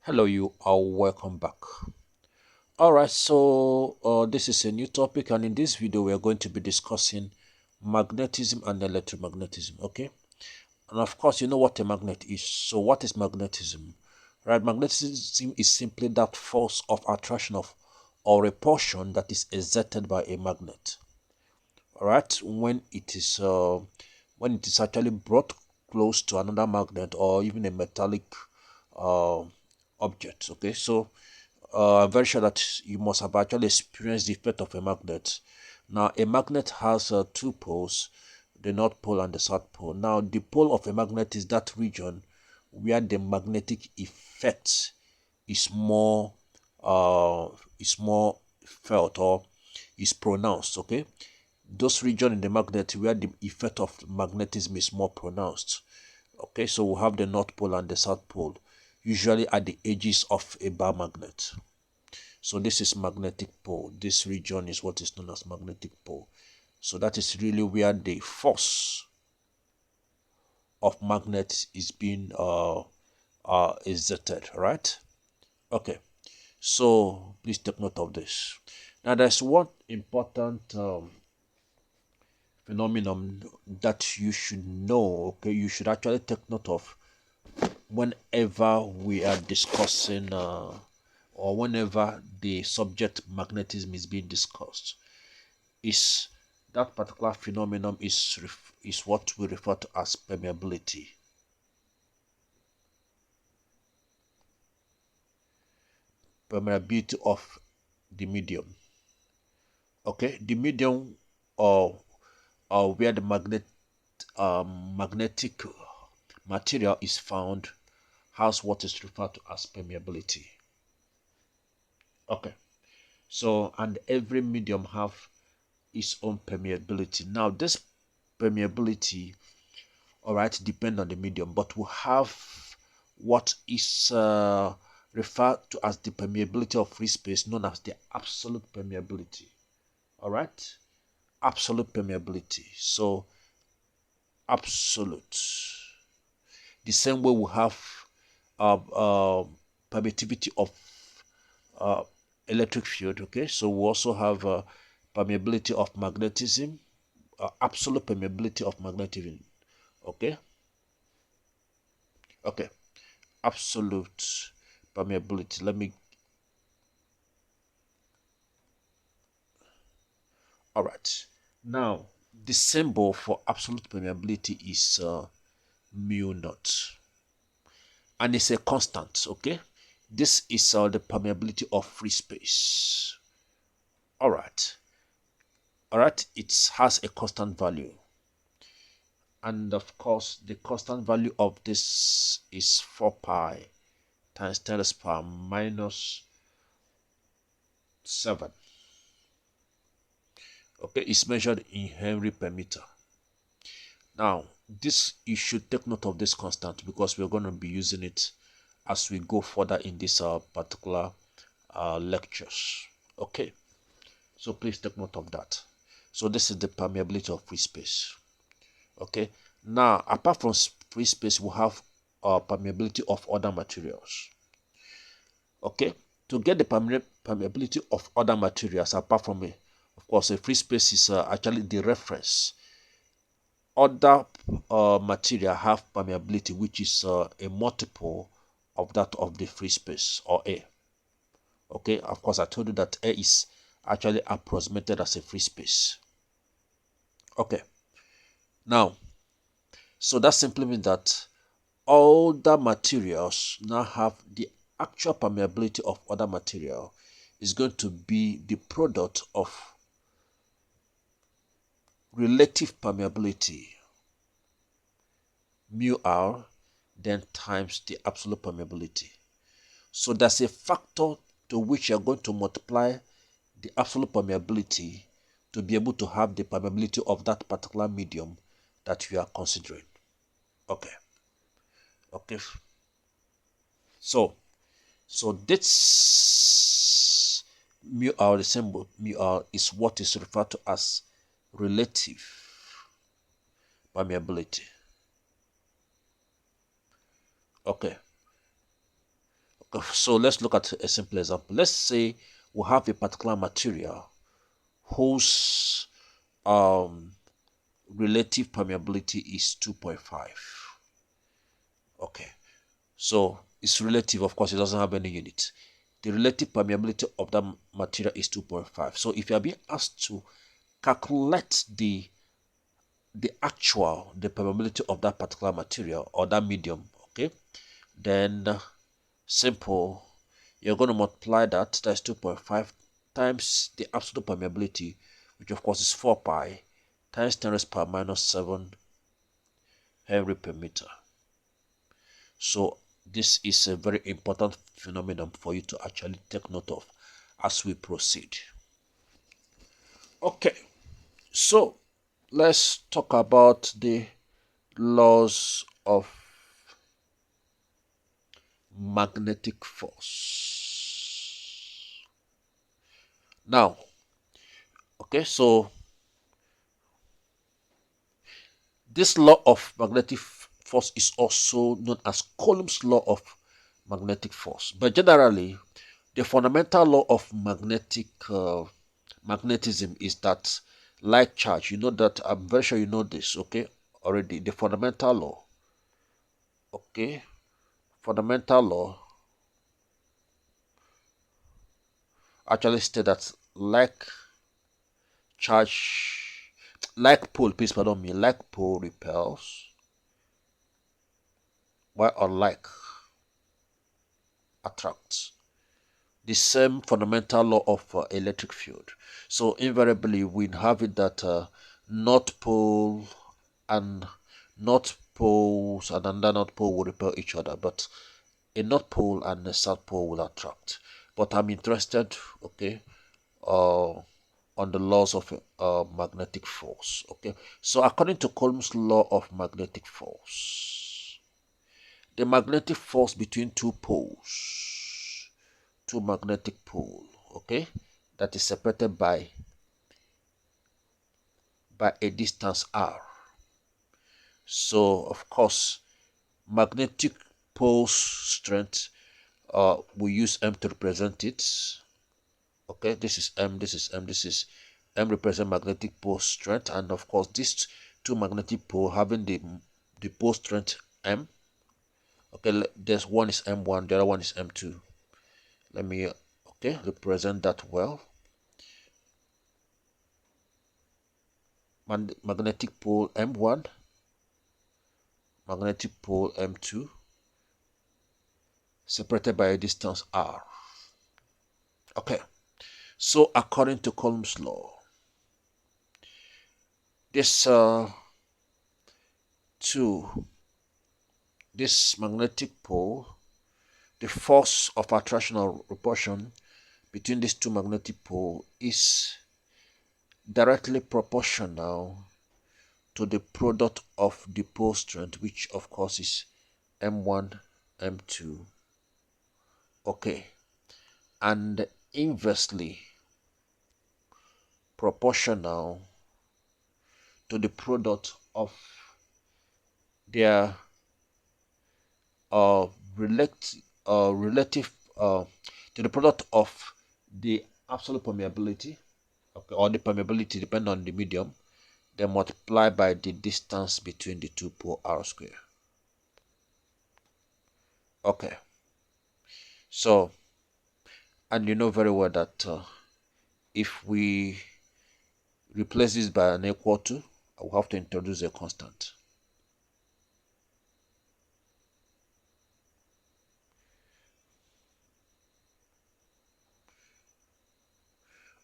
Hello, you are welcome back. All right, so this is a new topic, and in this video, we are going to be discussing magnetism and electromagnetism. Okay, and of course, you know what a magnet is. So, what is magnetism? Right, magnetism is simply that force of attraction of or repulsion that is exerted by a magnet. All right, when it is actually brought close to another magnet or even a metallic uh, object. Okay, so I'm very sure that you must have actually experienced the effect of a magnet. Now, a magnet has two poles, the north pole and the south pole. Now, the pole of a magnet is that region where the magnetic effect is more uh, is more felt or is pronounced. Okay, those regions in the magnet where the effect of magnetism is more pronounced. Okay, so we have the north pole and the south pole, usually at the edges of a bar magnet. So this is magnetic pole. This region is what is known as magnetic pole. So that is really where the force of magnet is being exerted, right? Okay. So please take note of this. Now there's one important phenomenon that you should know. Okay, you should actually take note of whenever we are discussing or whenever the subject magnetism is being discussed. Is that particular phenomenon is what we refer to as permeability of the medium. Okay, the medium or where the magnetic material is found has what is referred to as permeability. Okay, so and every medium have its own permeability. Now this permeability, all right, depend on the medium, but we have what is referred to as the permeability of free space, known as the absolute permeability. All right, absolute permeability. So absolute, the same way we have uh, uh, permittivity of uh, electric field. Okay, so we also have permeability of magnetism, absolute permeability of magnetism. Okay, okay, absolute permeability. Let me. All right. Now, the symbol for absolute permeability is mu naught, and it's a constant. Okay, this is the permeability of free space. All right. All right. It has a constant value, and of course, the constant value of this is 4 pi times 10 to the power minus 7. Okay, it's measured in Henry per meter. Now, this you should take note of this constant because we're going to be using it as we go further in this particular lectures. Okay, so please take note of that. So this is the permeability of free space. Okay, now apart from free space, we have permeability of other materials. Okay, to get the permeability of other materials apart from a, of course, a free space is actually the reference. Other material have permeability which is a multiple of that of the free space or air. Okay, of course I told you that air is actually approximated as a free space. Okay, now so that simply means that all the materials now have the actual permeability of other material is going to be the product of relative permeability mu r then times the absolute permeability. So there's a factor to which you're going to multiply the absolute permeability to be able to have the permeability of that particular medium that you are considering. Okay. Okay. So this mu r, the symbol mu r, is what is referred to as relative permeability. Okay. So let's look at a simple example. Let's say we have a particular material whose relative permeability is 2.5. Okay, so it's relative, of course, it doesn't have any unit. The relative permeability of that material is 2.5. So if you are being asked to calculate the permeability of that particular material or that medium, okay, then simple, you're going to multiply that's 2.5 times the absolute permeability, which of course is 4 pi, times 10 raised power minus 7 Henry per meter. So this is a very important phenomenon for you to actually take note of as we proceed. Okay, so let's talk about the laws of magnetic force. Now, okay, so this law of magnetic force is also known as Coulomb's law of magnetic force. But generally, the fundamental law of magnetism is that like charge. You know that, I'm very sure you know this, okay, already. The fundamental law, okay, fundamental law actually state that charge, like pole, please pardon me, like pole repels, while unlike attracts. The same fundamental law of electric field. So invariably we have it that north pole and north poles and another north pole will repel each other, but a north pole and a south pole will attract. But I'm interested, okay, on the laws of magnetic force. Okay, so according to Coulomb's law of magnetic force, the magnetic force between two magnetic pole, okay, that is separated by a distance r. So of course, magnetic pole strength, we use m to represent it. Okay, this is m, this is m, this is m represent magnetic pole strength, and of course these two magnetic pole having the pole strength m. Okay, there's one is m1, the other one is m2. Let me okay represent that well. Magnetic pole m1, magnetic pole m2, separated by a distance r. Okay, so according to Coulomb's law, this this magnetic pole, the force of attraction or repulsion between these two magnetic poles is directly proportional to the product of the pole strength, which of course is m1 m2, okay, and inversely proportional to the product of their relative to the product of the absolute permeability, okay, or the permeability depending on the medium, then multiply by the distance between the two pole r square. Okay, so, and you know very well that if we replace this by an equal to, I will have to introduce a constant.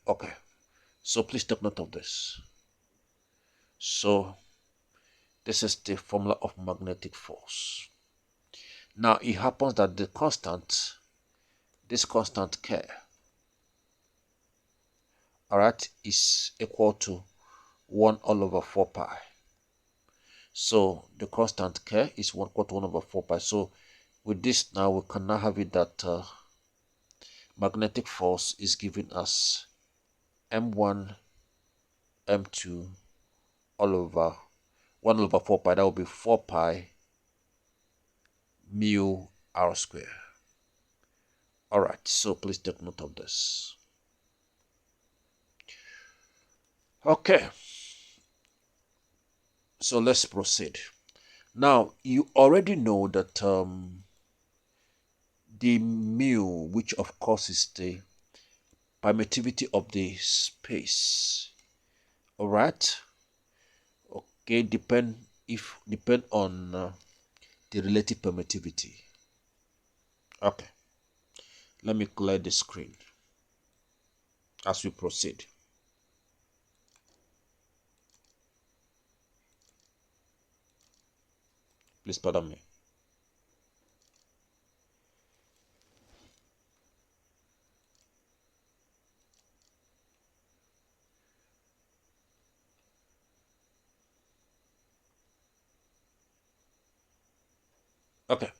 Okay, so please take note of this. So this is the formula of magnetic force. Now it happens that the constant, this constant K, alright, is equal to 1 all over 4 pi. So the constant K is 1 equal to 1 over 4 pi. So with this now we can now have it that magnetic force is given as m1 m2 all over 1 over 4 pi. That will be 4 pi mu r square. All right, so please take note of this. Okay, so let's proceed. Now, you already know that the mu, which of course is the permittivity of the space, all right, okay, depend on the relative permittivity. Okay, let me clear the screen as we proceed. Please pardon me. Okay,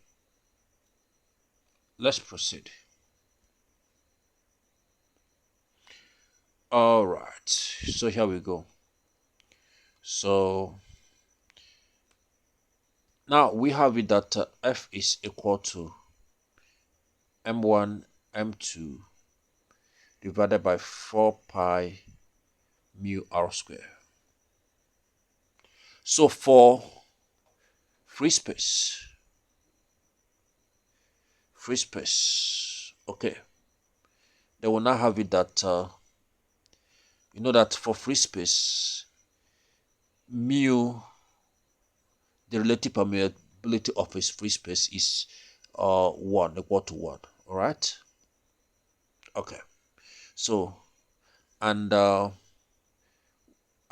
let's proceed. All right, so here we go. So now we have it that F is equal to m1 m2 divided by 4 pi mu r square. So for free space, okay, they will now have it that you know that for free space, mu, the relative permeability of a free space is 1, equal to 1. All right. Okay. So and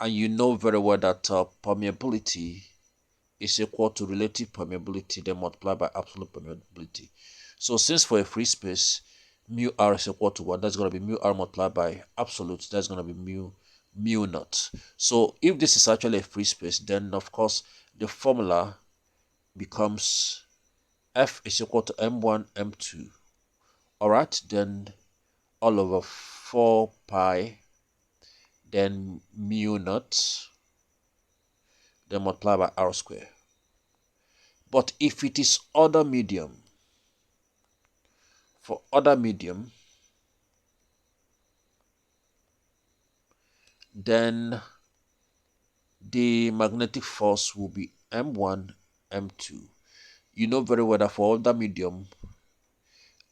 you know very well that permeability is equal to relative permeability then multiplied by absolute permeability. So since for a free space, mu r is equal to 1, that's going to be mu r multiplied by absolute, that's going to be mu naught. So if this is actually a free space, then of course the formula becomes F is equal to m1 m2. All right, then all over 4 pi, then mu naught, then multiplied by r square. But if it is other medium, for other medium, then the magnetic force will be m1 m2. You know very well that for other medium,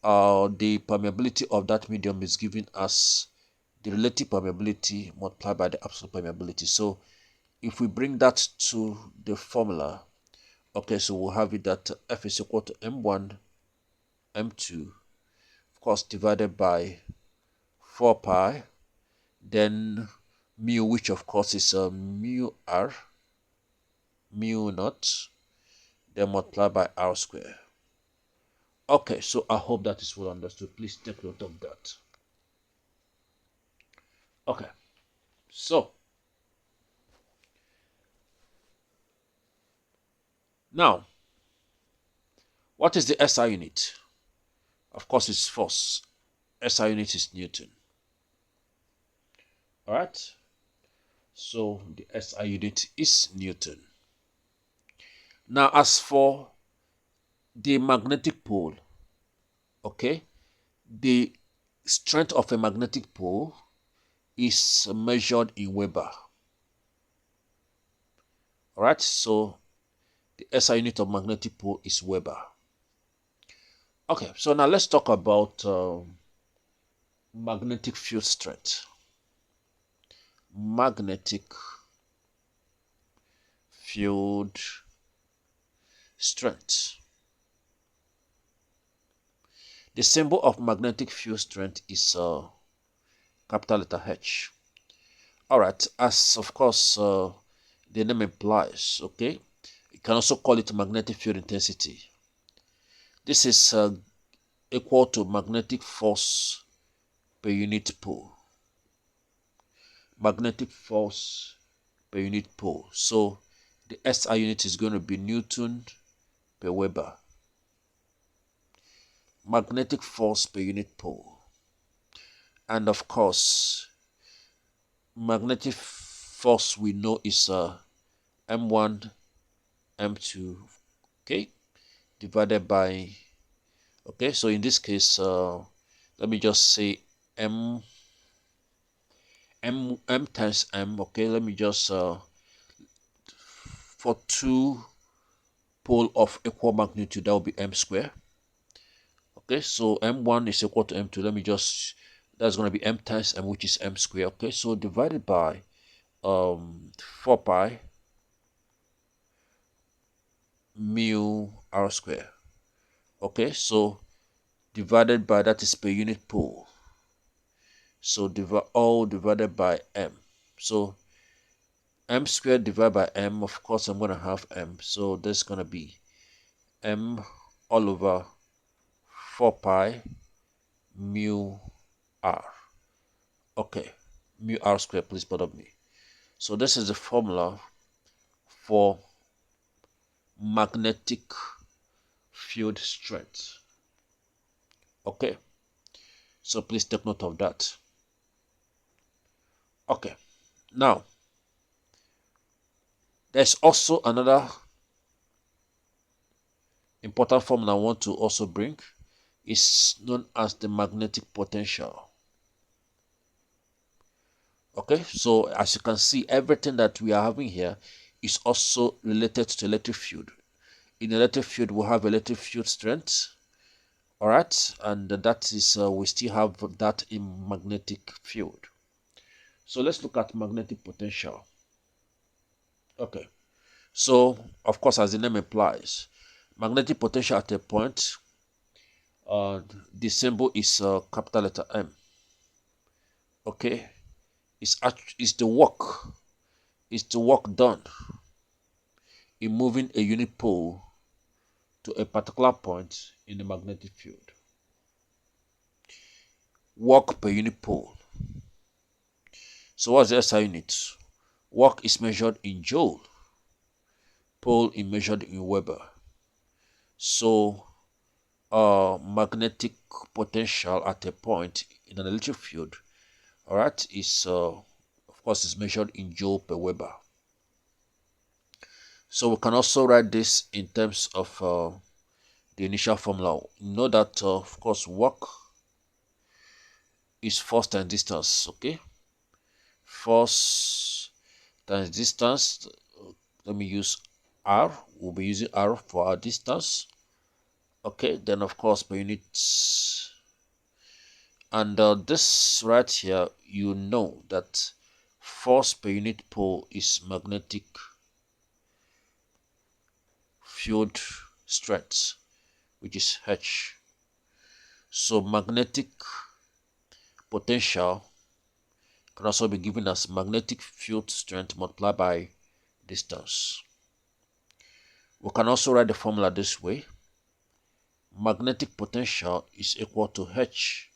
the permeability of that medium is given as the relative permeability multiplied by the absolute permeability. So if we bring that to the formula, okay, so we'll have it that F is equal to m1 m2, of course, divided by 4 pi, then mu, which of course is mu r, mu naught, then multiplied by r square. Okay, so I hope that is well understood. Please take note of that. Okay, so now, what is the SI unit? Of course, it's force. SI unit is Newton. All right, so the SI unit is Newton. Now, as for the magnetic pole, okay, the strength of a magnetic pole is measured in Weber. All right, so the SI unit of magnetic pole is Weber. Okay, so now let's talk about magnetic field strength. Magnetic field strength. The symbol of magnetic field strength is capital letter H. All right, as of course the name implies, okay, you can also call it magnetic field intensity. This is equal to magnetic force per unit pole. Magnetic force per unit pole. So the SI unit is going to be Newton per Weber. Magnetic force per unit pole. And of course, magnetic force we know is m1 m2, okay, divided by, okay, so in this case let me just say m times m. Okay, let me just for two pole of equal magnitude, that will be m square. Okay, so m1 is equal to m2. Let me just, that's going to be m times m, which is m square. Okay, so divided by 4 pi mu r square. Okay, so divided by, that is per unit pole, so all divided by m. So m squared divided by m, of course I'm going to have m, so that's going to be m all over 4 pi mu r. Okay, mu r squared, please pardon me. So this is the formula for magnetic field strength. Okay, so please take note of that. Okay, now there's also another important formula I want to also bring. Is known as the magnetic potential. Okay, so as you can see, everything that we are having here is also related to electric field. In electric field, we have electric field strength. All right, and that is we still have that in magnetic field. So let's look at magnetic potential. Okay, so of course, as the name implies, magnetic potential at a point, the symbol is capital letter M. Okay, it's the work done in moving a unit pole to a particular point in the magnetic field. Work per unit pole. So what's the SI unit? Work is measured in joule. Pole is measured in Weber. So magnetic potential at a point in an electric field, all right, is of course is measured in joule per Weber. So we can also write this in terms of the initial formula. Know that of course work is force times distance. Okay, force times distance. Let me use r. We'll be using r for our distance. Okay, then of course per units, and this right here, you know that force per unit pole is magnetic field strength, which is H. So magnetic potential can also be given as magnetic field strength multiplied by distance. We can also write the formula this way. Magnetic potential is equal to H.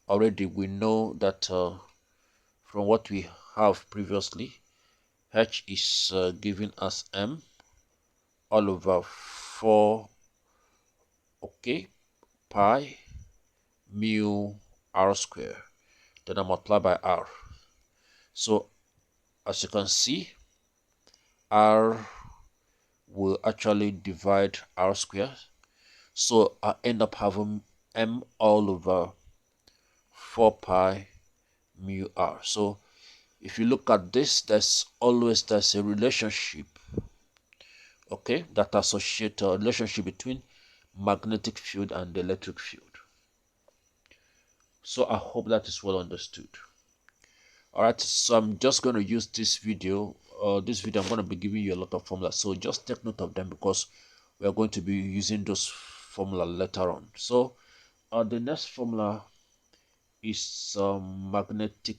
Already we know that from what we have previously, H is given as M all over 4 okay pi mu r square, then I multiply by r. So as you can see, r will actually divide r square, so I end up having m all over 4 pi mu r. So if you look at this, there's a relationship, okay, that associates a relationship between magnetic field and the electric field. So I hope that is well understood. All right, so I'm just going to use this video. I'm going to be giving you a lot of formulas, so just take note of them because we are going to be using those formula later on. So the next formula is magnetic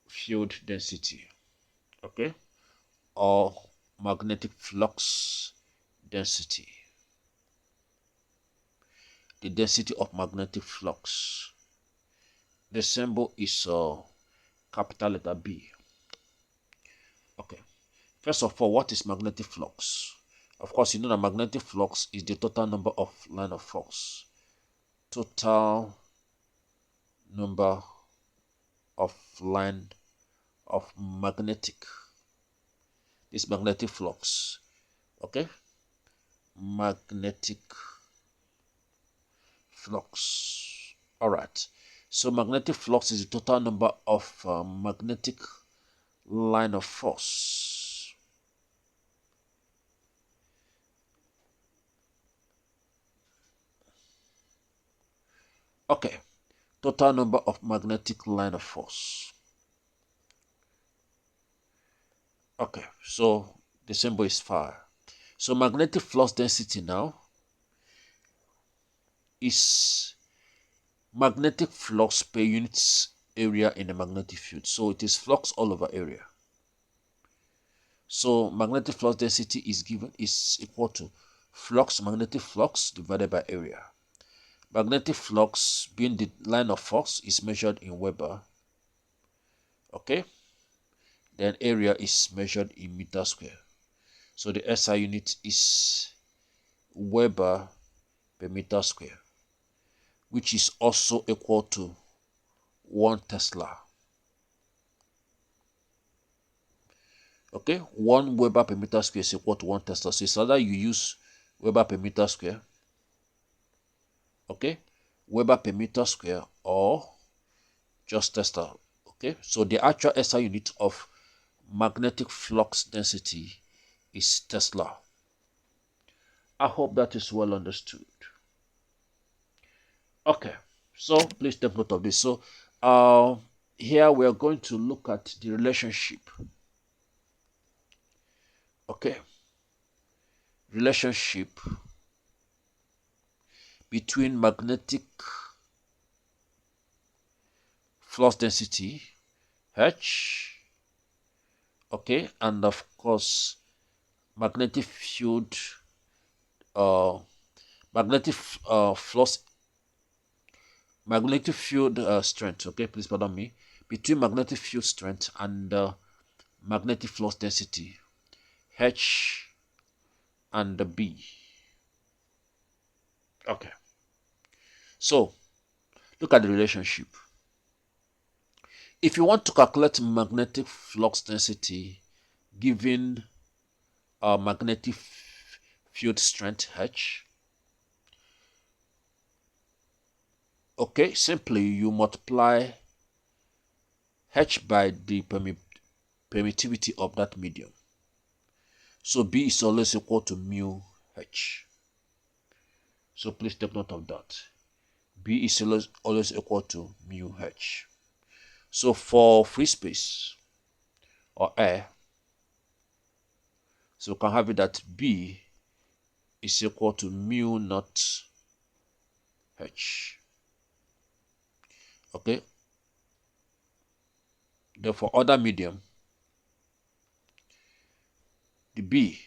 field density, okay, or magnetic flux density. The density of magnetic flux. The symbol is capital letter B. Okay. First of all, what is magnetic flux? Of course, you know that magnetic flux is the total number of line of flux. Total number of line of magnetic. This magnetic flux. Okay. magnetic flux. All right. So magnetic flux is the total number of magnetic line of force. Okay. Total number of magnetic line of force. Okay. So the symbol is phi. So magnetic flux density now is magnetic flux per unit area in the magnetic field. So it is flux all over area. So magnetic flux density is equal to magnetic flux divided by area. Magnetic flux being the line of force is measured in Weber. Okay. Then area is measured in meter square. So the SI unit is Weber per meter square, which is also equal to 1 Tesla. Okay, 1 Weber per meter square is equal to 1 Tesla. So it's either you use Weber per meter square, okay, Weber per meter square, or just Tesla. Okay, so the actual SI unit of magnetic flux density is Tesla. I hope that is well understood. Okay, so please take note of this. So here we are going to look at the relationship. Okay, relationship between magnetic flux density H, okay, and of course magnetic field, uh magnetic flux, magnetic field strength. Okay, please pardon me. Between magnetic field strength and magnetic flux density H and the B. Okay, so look at the relationship. If you want to calculate magnetic flux density given magnetic field strength H, okay, simply you multiply H by the permittivity of that medium. So B is always equal to mu H. So please take note of that. B is always equal to mu H. So for free space or air, so we can have it that B is equal to mu naught H. Okay. Then for other medium, the B,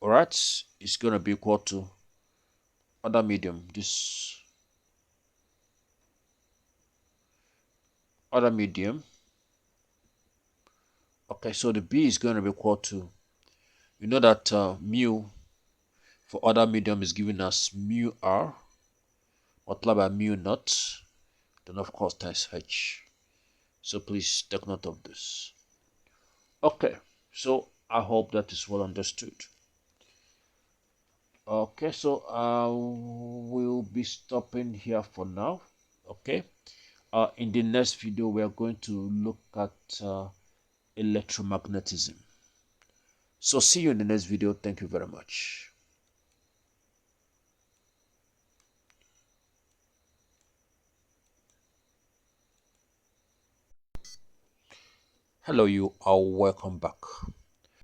alright, is going to be equal to other medium, this other medium. Okay, so the B is going to be equal to, you know that mu for other medium is giving us mu R multiplied by mu naught, then of course times H. So please take note of this. Okay, so I hope that is well understood. Okay, so we'll be stopping here for now. Okay, in the next video we are going to look at electromagnetism. So see you in the next video. Thank you very much. Hello, you are welcome back.